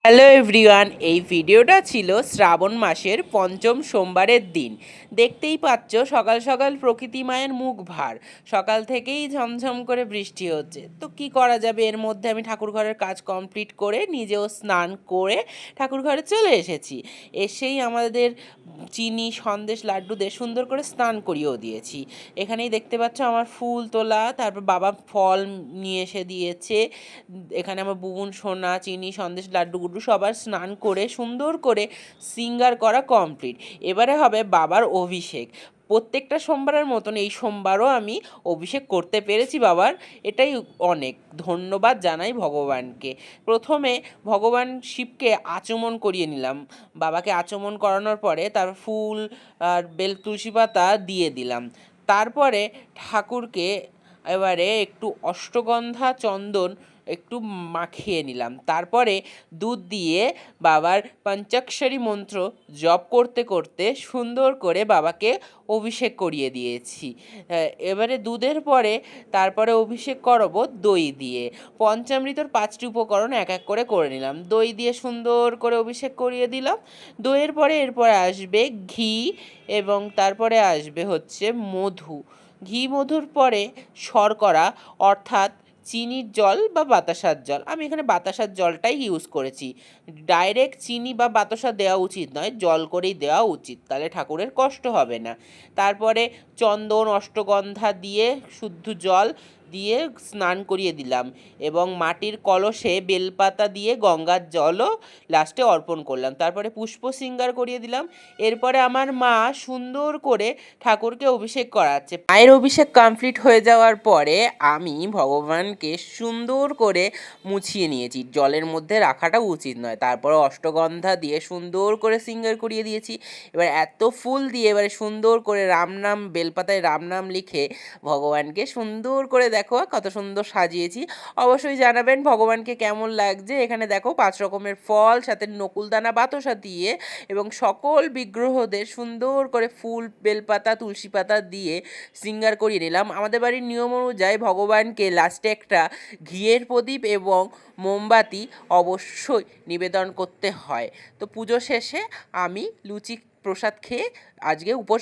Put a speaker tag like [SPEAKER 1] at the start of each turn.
[SPEAKER 1] Hello everyone, এই ভিডিওটা ছিল শ্রাবণ মাসের পঞ্চম সোমবারের দিন। দেখতেই পাচ্ছ সকাল সকাল প্রকৃতি মায়ের মুখ ভার, সকাল থেকেই ঝমঝম করে বৃষ্টি হচ্ছে। তো কি করা যাবে, এর মধ্যে আমি ঠাকুর ঘরের কাজ কমপ্লিট করে নিজেও স্নান করে ঠাকুর ঘরে চলে এসেছি। এসেই আমাদের চিনি সন্দেশ লাড্ডু দিয়ে সুন্দর করে স্নান করিয়েও দিয়েছি। এখানেই দেখতে পাচ্ছ আমার ফুল তোলা, তারপর বাবা ফল নিয়ে এসে দিয়েছে। এখানে আমার বুবুন সোনা চিনি সন্দেশ লাড্ডু গুড্ডু সবার স্নান করে সুন্দর করে সিঙ্গার করা কমপ্লিট। এবারে হবে বাবার অভিষেক। প্রত্যেকটা সোমবারের মতন এই সোমবারও আমি অভিষেক করতে পেরেছি বাবার, এটাই অনেক ধন্যবাদ জানাই ভগবানকে। প্রথমে ভগবান শিবকে আচমন করিয়ে নিলাম। বাবাকে আচমন করানোর পরে তার ফুল আর বেল তুলসী পাতা দিয়ে দিলাম। তারপরে ঠাকুরকে এবারে একটু অষ্টগন্ধা চন্দন একটু মাখিয়ে নিলাম। তারপরে দুধ দিয়ে বাবার পঞ্চাক্ষরী মন্ত্র জপ করতে করতে সুন্দর করে বাবাকে অভিষেক করিয়ে দিয়েছি। এবারে দুধের পরে তারপরে অভিষেক করাবো দই দিয়ে। পঞ্চামৃতর 5টি উপকরণ এক এক করে করে নিলাম। দই দিয়ে সুন্দর করে অভিষেক করিয়ে দিলাম। দইয়ের পরে এরপরে আসবে ঘি এবং তারপরে আসবে হচ্ছে মধু। ঘি মধুর পরে শর্করা অর্থাৎ চিনির জল বা বাতাসার জল। আমি এখানে বাতাসার জলটাই ইউজ করেছি। ডাইরেক্ট চিনি বা বাতাসা দেওয়া উচিত নয়, জল করেই দেওয়া উচিত, তাহলে ঠাকুরের কষ্ট হবে না। তারপরে চন্দন অষ্টগন্ধা দিয়ে শুদ্ধ জল দিয়ে স্নান করিয়ে দিলাম এবং মাটির কলসে বেলপাতা দিয়ে গঙ্গার জলও লাস্টে অর্পণ করলাম। তারপরে পুষ্প সিঙ্গার করিয়ে দিলাম। এরপরে আমার মা সুন্দর করে ঠাকুরকে অভিষেক করাচ্ছে। মায়ের অভিষেক কমপ্লিট হয়ে যাওয়ার পরে আমি ভগবানকে সুন্দর করে মুছিয়ে নিয়েছি, জলের মধ্যে রাখাটা উচিত নয়। তারপরে অষ্টগন্ধা দিয়ে সুন্দর করে সিঙ্গার করিয়ে দিয়েছি। এবার এত ফুল দিয়ে এবারে সুন্দর করে রাম নাম বেলপাতায় রাম নাম লিখে ভগবানকে সুন্দর করে দেখো কত সুন্দর সাজিয়েছি। অবশ্যই জানাবেন ভগবানকে কেমন লাগছে। এখানে দেখো 5 রকমের ফল সাথে নকুলদানা বাতাসা দিয়ে এবং সকল বিগ্রহদের সুন্দর করে ফুল বেলপাতা তুলসী পাতা দিয়ে সিঙ্গার করিয়ে নিলাম। আমাদের বাড়ির নিয়ম অনুযায়ী ভগবানকে লাস্টে একটা ঘিয়ের প্রদীপ এবং মোমবাতি অবশ্যই নিবেদন করতে হয়। তো পুজো শেষে আমি লুচি প্রসাদ খেয়ে আজকে উপোস